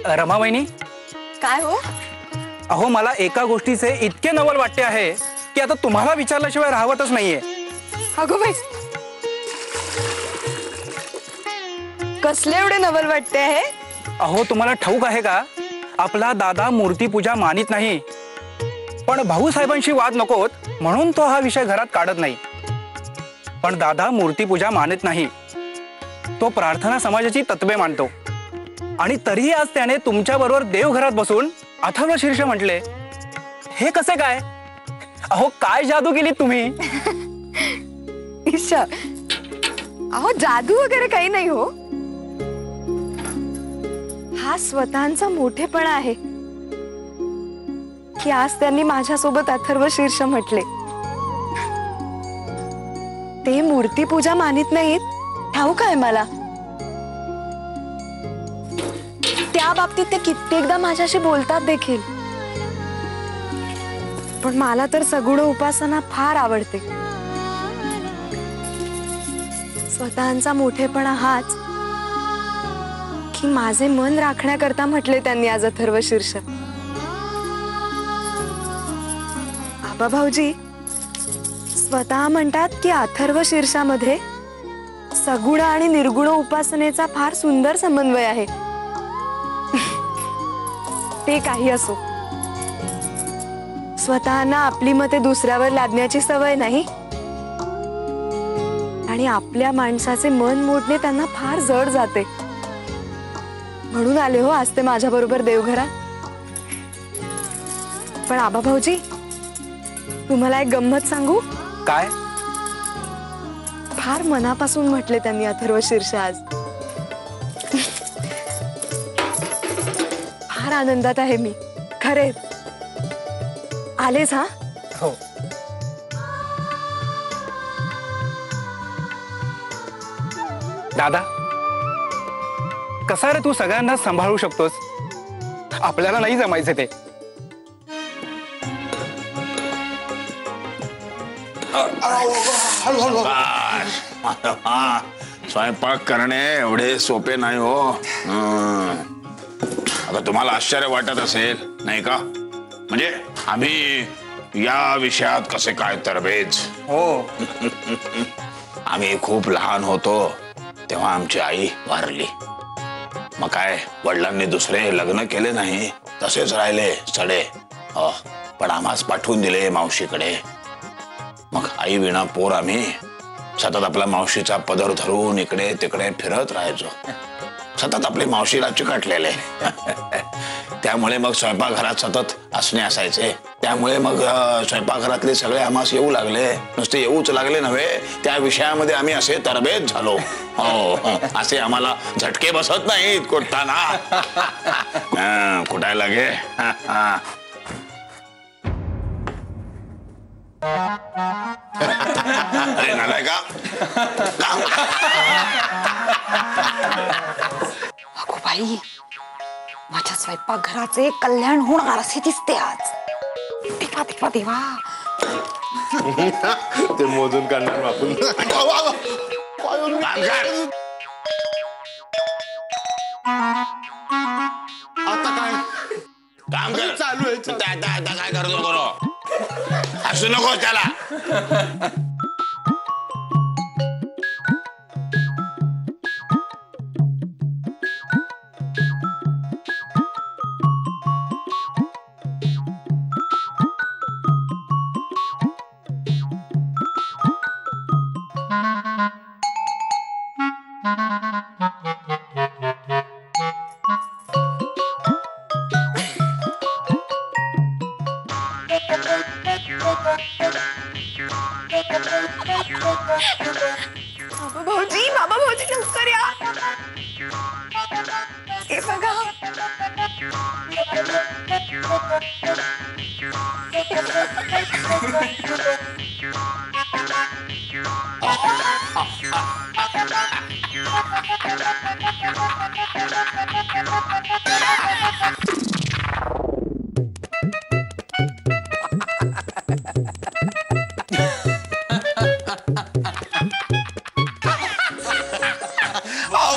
रमा वहिनी. काय हो? अहो मला एका गोष्टीचे इतके नवल वाटते आहे की आता तुम्हाला विचारल्याशिवाय राहवतच नाहीये. अगो बाई, कसले एवढे नवल वाटते आहे? अहो तुम्हाला ठाऊक आहे का, आपला दादा मूर्तीपूजा मानित नाही, पण भाऊसाहेबांशी वाद नकोत म्हणून तो हा विषय घरात काढत नाही. पण दादा मूर्तीपूजा मानत नाही, तो प्रार्थना समाजाची तत्वे मानतो. आणि तरीही आज त्याने तुमच्या बरोबर देवघरात बसून अथर्व शीर्ष म्हटले. हे कसे काय? अहो काय जादू केली तुम्ही? ईशा, अहो जादू वगैरे काही नाही हो. हा स्वतःचा मोठेपणा आहे की आज त्यांनी माझ्यासोबत अथर्व शीर्ष म्हटले. ते मूर्तीपूजा मानित नाहीत ठाऊक आहे मला. त्या बाबतीत ते कित्येकदा माझ्याशी बोलतात देखील. पण मला तर सगुण उपासना फार आवडते. स्वतःचा मोठेपणा हाच की माझे मन राखण्याकरता म्हटले त्यांनी आज अथर्व शीर्ष. आबा भाऊजी स्वतः म्हणतात की अथर्व शीर्षामध्ये सगुण आणि निर्गुण उपासनेचा फार सुंदर समन्वय आहे. ते काही असो, स्वतःना आपली मते दुसऱ्यावर लादण्याची सवय नाही आणि आपल्या माणसाचे मन मोडणे त्यांना फार जड जाते. म्हणून आले हो आज ते माझ्या बरोबर देवघरात. पण आबा भाऊजी तुम्हाला एक गंमत सांगू? काय? फार मनापासून म्हटले त्यांनी अथर्व शीर्ष आज. फार आनंदात आहे मी खरे. आलेच हा? हो. दादा कसा रे, तू सगळ्यांना सांभाळू शकतोस, आपल्याला नाही जमायचे ते. स्वयंपाक करणे एवढे सोपे नाही हो. आता तुम्हाला आश्चर्य वाटत असेल नाही का, म्हणजे आम्ही या विषयात कसे काय तरबेज. हो. आम्ही खूप लहान होतो तेव्हा आमची आई वारली. मग काय वडिलांनी दुसरे लग्न केले नाही, तसेच राहिले सडे. पण आम्हास पाठवून दिले मावशीकडे. मग आई विना पोर आम्ही सतत आपल्या मावशीचा पदर धरून इकडे तिकडे फिरत राहायचो. सतत आपली मावशीला चिकटलेले. त्यामुळे मग स्वयंपाकघरात सतत असणे असायचे. त्यामुळे मग स्वयंपाकघरातले सगळे आम्हास येऊ लागले. नुसते येऊच लागले नव्हे, त्या विषयामध्ये आम्ही असे तरबेज झालो. हो, असे आम्हाला झटके बसत नाहीत कुठताना. कुठायला गे. अरे नालाय का? अगो बाई, माझ्या स्वयंपाकघराचे कल्याण होणार असे दिसते आज. देवा देवा देवा. ते मोजून काढणार आपण. आता काय काम कर. चालू आहे? आता काय करतो करो, असू नको त्याला. बाबा भाऊजी लवकर या. हे बघा.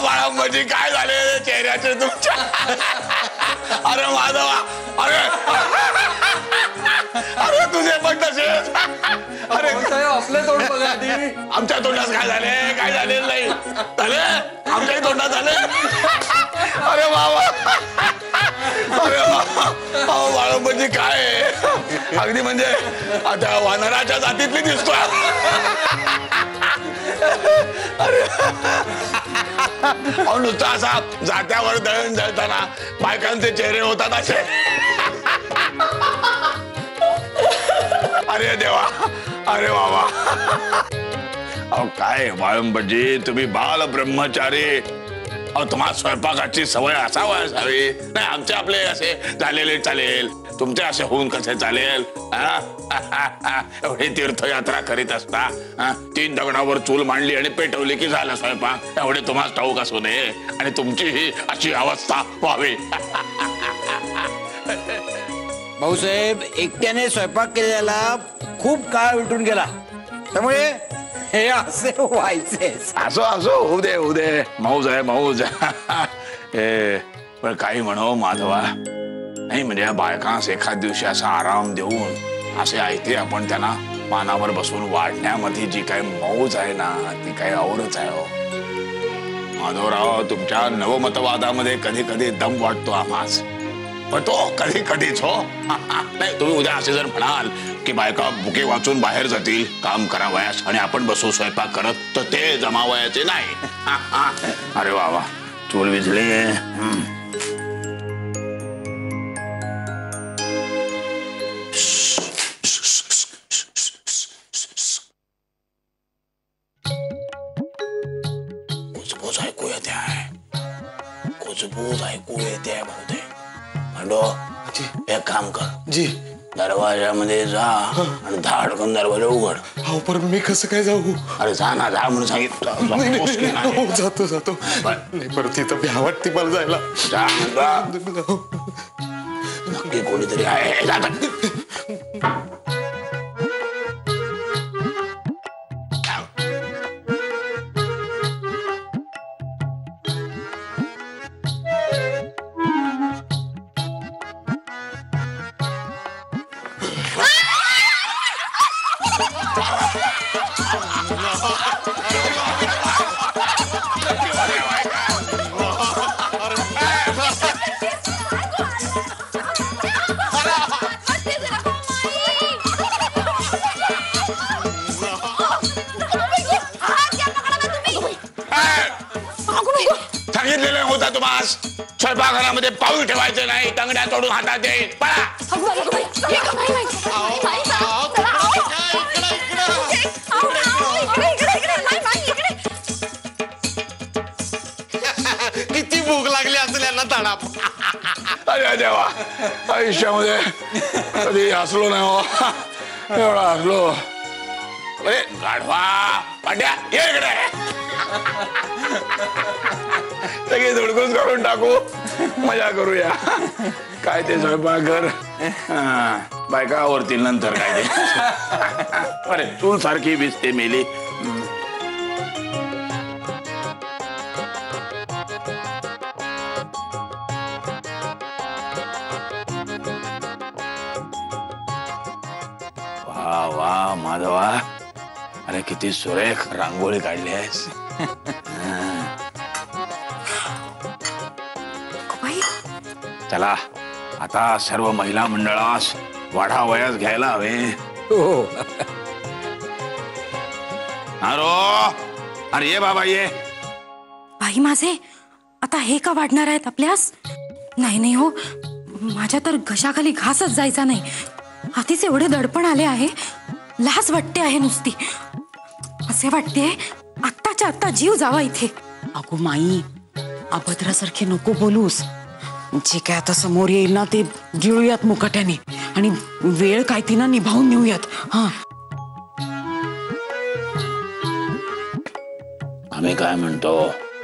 बाळा म्हणजे काय झाले चेहऱ्याचे तुमच्या? अरे माधवा, अरे अरे तुझे पण तसेच. अरे आपले तोंड बघा आधी. आमच्या तोंडात काय झाले? काय झाले नाही झाले? आमच्याही तोंडात झाले. अरे बाबा, अरे बाबा बाळंबजी काय अगदी म्हणजे आता वानराच्या जातीतली दिसतोय. अरे नुसता असा जात्यावर दळण दळताना बायकांचे चेहरे होतात असे. अरे देवा, अरे बाबा. अहो काय बाळंबजी, तुम्ही बाल ब्रह्मचारी. अहो तुम्हाला स्वयंपाकाची सवय असावी. नाही आमचे आपले असे झालेले चालेल, तुमचे असे होऊन कसे चालेल? एवढी तीर्थयात्रा करीत असता 3 दगडावर चूल मांडली आणि पेटवली की झालं स्वयंपाक. एवढे तुम्हाला ठाऊक असू नये आणि तुमची ही अशी अवस्था व्हावी. भाऊसाहेब एकट्याने स्वयंपाक केलेला खूप काळ विटून गेला, त्यामुळे हे असे व्हायचे. असो असो, होऊ दे होऊ दे. मौज आहे मौज. पण काही म्हणो माधवा, नाही म्हणजे या बायकांस एखाद दिवशी असा आराम देऊन असे ऐकते आपण त्यांना मानावर बसून वाढण्यामध्ये जी काही मौज आहे ना, ती काही औरच आहे. हो माधवराव, तुमच्या नवमतवादामध्ये कधी कधी दम वाटतो आम्हास, पण तो कधी कधीच. हो नाही, तुम्ही उद्या असे जर म्हणाल की बायका बुके वाचून बाहेर जातील काम करावयास आणि आपण बसू स्वयंपाक करत, तर ते जमावयाचे नाही. अरे वा वा, चूल विझले. कुजबूज ऐकू येते आहे, कुजबूज ऐकू येते आहे बहुतेक. म्हणतो एक काम कर जी, दरवाजामध्ये जा आणि धाडकन दरवाजा उघड. हो पण मी कसं काय जाऊ? अरे जा ना, जा म्हणून सांगितलं. जातो जातो. नाही परत तिथं भ्या वाटते मला जायला. नक्की कोणीतरी आहे. सांगितलेलं होता तुम्हाला स्वयंपाकघरामध्ये पाऊल ठेवायचं नाही, तंगड्या तोडून हातात येईल. पळा. किती भूक लागली असेल यांना ताडा. अरे देवा, आयुष्यामध्ये कधी हसलो नाही हो, एवढा हसलो. अरे गाढवा पांड्या, ये इकडे. सगळे धुडकूस काढून टाकू, मजा करूया. काय ते स्वयंपाकघर बायका आवरतील नंतर काय ते. अरे चूल सारखी भिजते मेली. वा वा माधवा, अरे किती सुरेख रांगोळी काढली आहेस. चला आता सर्व महिला मंडळास वाढावयास घ्यायला हवे. हो अरो, अरे ये बाबा ये. बाई माझे, आता हे का वाढणार आहेत आपल्यास? नाही नाही हो, माझ्या तर घशाखाली घासच जायचा नाही. आधीच एवढे दडपण आले आहे, लाज वाटते आहे नुसती. असे वाटते आत्ताच्या आत्ता जीव जावा इथे. अगो माई, अभद्रासारखे नको बोलूस. जे काय आता समोर येईल ना ते गिळूयात मुकाट्याने आणि वेळ काय ती ना निभावून नेऊयात. हा, आम्ही काय म्हणतो,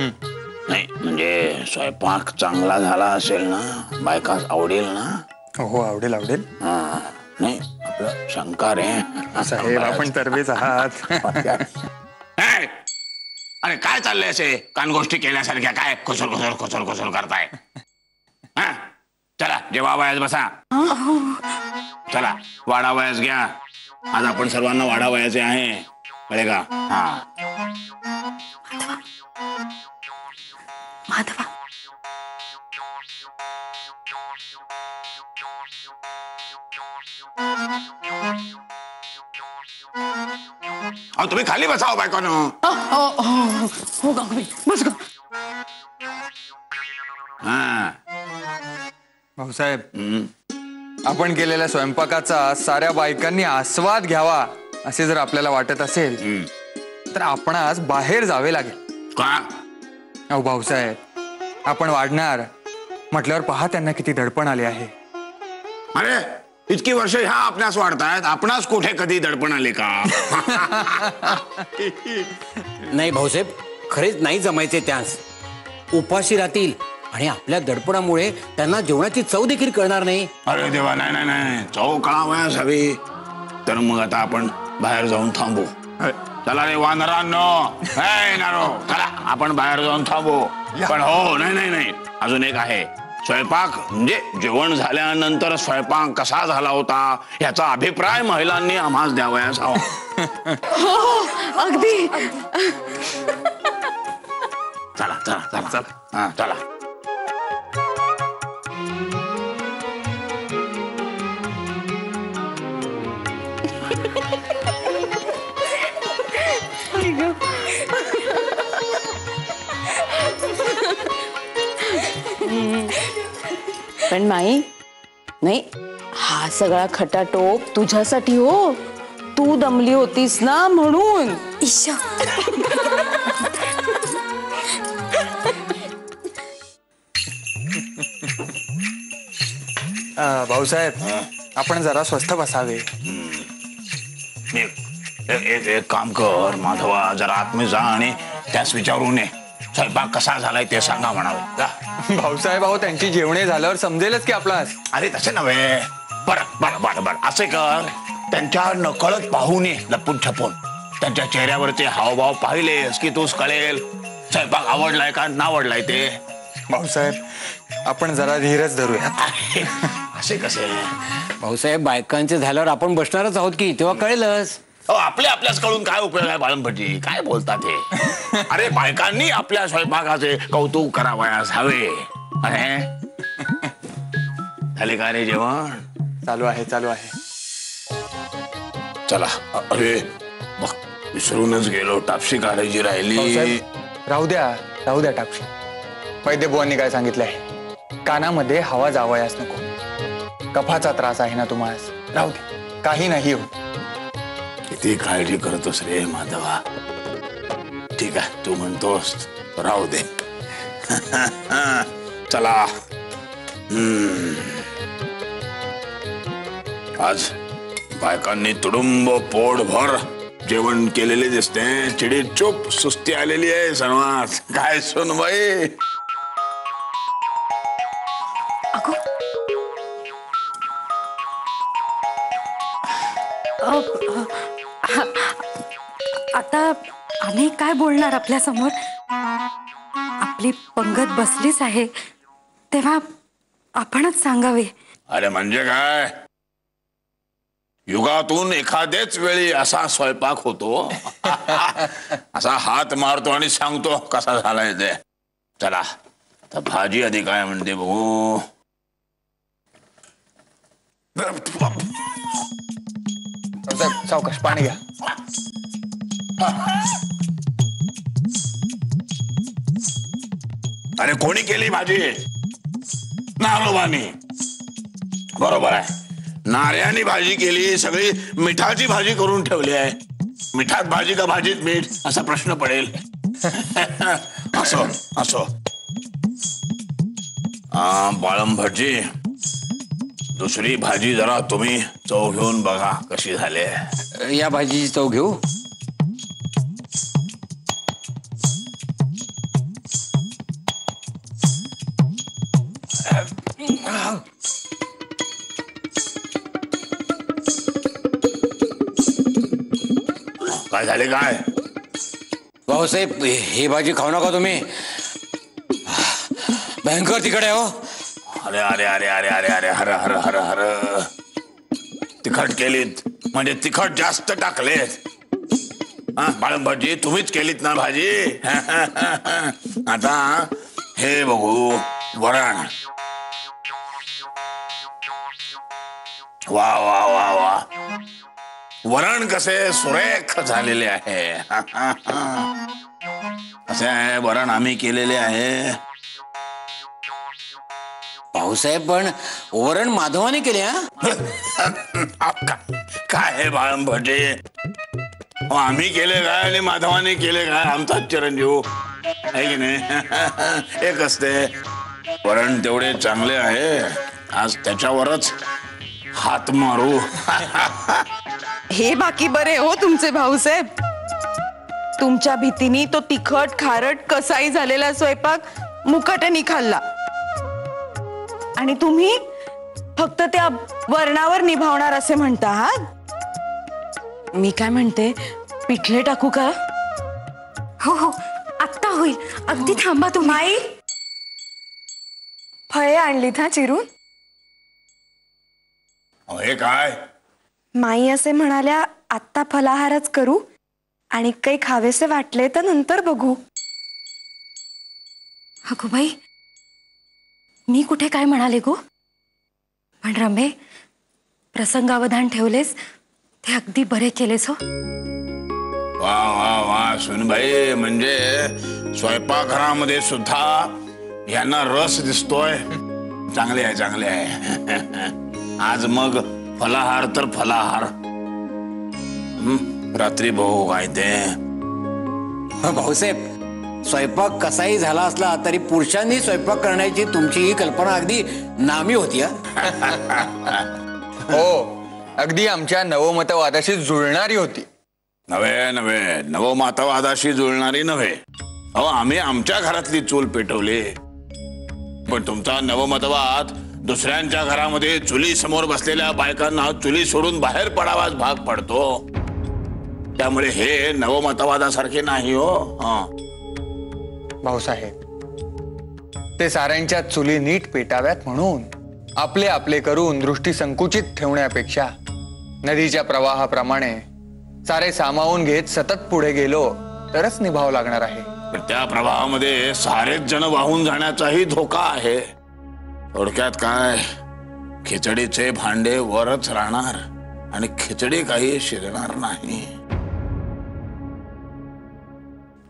नाही म्हणजे स्वयंपाक चांगला झाला असेल ना, बायका आवडेल ना? हो आवडेल आवडेल. हा नाही आपलं शंका रे साहेब, आपण तरवेच आहात. अरे काय चाललंय असे कानगोष्टी केल्यासारख्या? काय खुसर खुसर खुसर खुसर करताय? चला जेवावयास बसा. चला वाढावयास घ्या. आज आपण सर्वांना वाढावयाचे आहे, कळे का? हा. माधवा, अहो तुम्ही खाली बसाव बायकोनो. हो गंगूबाई, बस ग. हा. भाऊसाहेब, आपण केलेल्या स्वयंपाकाचा साऱ्या बायकांनी आस्वाद घ्यावा असे जर आपल्याला वाटत असेल तर आपण आज बाहेर जावे लागेल. का? अहो भाऊसाहेब, आपण वाढणार म्हटल्यावर पहा त्यांना किती दडपण आले आहे. अरे इतकी वर्ष ह्या आपणास वाढतायत, आपणास कुठे कधी दडपण आले का? नाही भाऊसाहेब, खरेच नाही जमायचे त्यास. उपाशी राहतील आणि आपल्या दडपणामुळे त्यांना जेवणाची चव देखील कळणार नाही. अरे देवा, नाही नाही नाही, चव कळावयास हवी. तर मग आता आपण बाहेर जाऊन थांबू. चला रे वानरांनो, नारो, चला आपण बाहेर जाऊन थांबू. पण हो, नाही नाही नाही, अजून एक आहे. स्वयंपाक म्हणजे जेवण झाल्यानंतर स्वयंपाक कसा झाला होता याचा अभिप्राय महिलांनी आम्हास द्यावयास हवा. अगदी. चला चला चला चला. हा चला. पण माई, नाही, हा सगळा खटाटोप तुझ्यासाठी हो. तू दमली होतीस ना म्हणून. ईशा, भाऊसाहेब, आपण जरा स्वस्थ बसावे. एक काम कर माधवा, जरा आतमध्ये जा आणि त्यास विचारून ये स्वयंपाक कसा झालाय ते सांगा म्हणावे. जा. भाऊसाहेब, अहो त्यांची जेवणे झाल्यावर समजेलच की आपलास. अरे तसे नव्हे. बरं बरं बरं बरं, असे कर, त्यांच्या नकळत पाहून ये लपून छपून. त्यांच्या चेहऱ्यावरचे हावभाव पाहिलेस की तूच कळेल स्वयंपाक आवडलाय का नावडलाय ते. भाऊसाहेब, आपण जरा धीरच धरूया. असे कसे? भाऊसाहेब, बायकांचे झाल्यावर आपण बसणारच आहोत की, तेव्हा कळेलच. आपल्या आपल्याच कळून काय उपयोग आहे बाळंभटजी, काय बोलतात हे? अरे बायकांनी आपल्या स्वयंपाकाचे कौतुक करावयास हवे. अरे झाले का रे जेवण? चालू आहे, चालू आहे. चला. अरे बघ, विसरूनच गेलो, टापशी काढायची राहिली. भाऊसाहेब, राहू द्या टापशी. वैद्यबुवांनी काय सांगितलंय, कानामध्ये हवा जावयास नको. कफाचा त्रास आहे ना तुम्हाला, राहू दे, काही नाही हो. किती काळजी करतोस रे माधवा. ठीक आहे, तू म्हणतोस, राहू दे. चला. आज बायकांनी तुडुंब पोटभर जेवण केलेले दिसते. चिडी चूप सुस्ती आलेली आहे सर्वात. काय सुनबाई? आता आम्ही काय बोलणार आपल्या समोर? आपली पंगत बसलीच आहे, तेव्हा आपणच सांगावे. अरे म्हणजे काय, युगातून एखाद्याच वेळी असा स्वयंपाक होतो. असा हात मारतो आणि सांगतो कसा झालाय ते. चला तर भाजी आधी काय म्हणते बघू. सावकाश, पाणी घ्या. अरे कोणी केली भाजी? नारोबानी. बरोबर आहे, नार्यानी भाजी केली. सगळी मिठाची भाजी करून ठेवली आहे. मिठात भाजी का भाजीत मीठ असा प्रश्न पडेल. असो असो. बाळंभटजी, दुसरी भाजी जरा तुम्ही चव घेऊन बघा कशी झाली. या भाजीची चव घेऊ. काय झाले काय? भाऊसाहेब, ही भाजी खाऊ नका तुम्ही, भयंकर तिखट आहे हो. अरे अरे अरे अरे अरे अरे हर हर हर हर तिखट केलीत म्हणजे तिखट जास्त टाकलेत. हा बाळंबाजी तुम्हीच केलीत ना भाजी. आता हे बघू वरण. वा वा वा वा वरण कसे सुरेख झालेले आहे. असे आहे वरण आम्ही केलेले आहे. भाऊसाहेब पण वरण माधवाने केले हा. काय हे बाळंबाजी आम्ही केले काय आणि माधवाने केले काय आमचा चिरंजीव आहे की नाही. एक असते वरण तेवढे चांगले आहे आज त्याच्यावरच हात मारू. हे बाकी बरे हो तुमचे भाऊसाहेब. तुमच्या भीतीने तो तिखट खारट कसाही झालेला स्वयंपाक मुकाट्याने खाल्ला आणि तुम्ही फक्त त्या वरणावर निभावणार असे म्हणता आहात. मी काय म्हणते पिठले टाकू का? हो हो आत्ता होईल. अगदी थांबा तुम्ही. माई फळे आणलीत हा चिरून. हे काय माई असे म्हणाल्या आत्ता फलाहारच करू आणि काही खावेसे वाटले तर नंतर बघू. अगो बाई मी कुठे काय म्हणाले गो. पण रंभे प्रसंगावधान ठेवलेस ते अगदी बरे केलेस हो. वा वा वा सुनबाई म्हणजे स्वयंपाकघरामध्ये सुद्धा यांना रस दिसतोय. चांगले आहे चांगले आहे. आज मग फलाहार तर फलाहार. रात्री बघू काय ते. भाऊसाहेब स्वयंपाक कसाही झाला असला तरी पुरुषांनी स्वयंपाक करण्याची तुमची ही कल्पना अगदी नामी होती. हो अगदी आमच्या नवमतवादाशी जुळणारी होती. नव्हे नव्हे नवमातवादाशी जुळणारी नव्हे. अहो आम्ही आमच्या घरातली चूल पेटवली पण तुमचा नवमतवाद दुसऱ्यांच्या घरामध्ये चुली समोर बसलेल्या बायकांना चुली सोडून बाहेर पडावाच भाग पडतो. त्यामुळे हे नवमतवादासारखे नाही हो. भाऊसाहेब ते साऱ्यांच्या चुली नीट पेटाव्यात म्हणून आपले आपले करून दृष्टी संकुचित ठेवण्यापेक्षा नदीच्या प्रवाहाप्रमाणे सारे सामावून घेत सतत पुढे गेलो तरच निभाव लागणार आहे. पण त्या प्रवाहामध्ये सारेच जण वाहून जाण्याचाही धोका आहे. थोडक्यात काय खिचडीचे भांडे वरच राहणार आणि खिचडी काही शिजणार नाही.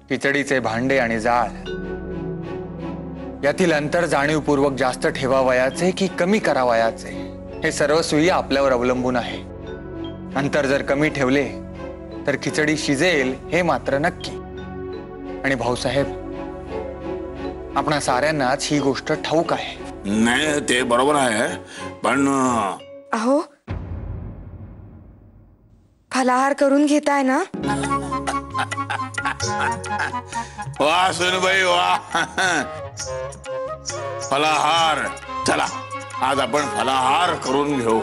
खिचडीचे भांडे आणि जाळ यातील अंतर जाणीवपूर्वक जास्त ठेवावयाचे की कमी करावयाचे हे सर्वस्वी आपल्यावर अवलंबून आहे. अंतर जर कमी ठेवले तर खिचडी शिजेल हे मात्र नक्की. आणि भाऊसाहेब आपणा साऱ्यांनाच ही गोष्ट ठाऊक आहे. नाही ते बरोबर आहे पण अहो फलाहार करून घेताय ना. वा सुनबाई वा. फलाहार चला आज आपण फलाहार करून घेऊ.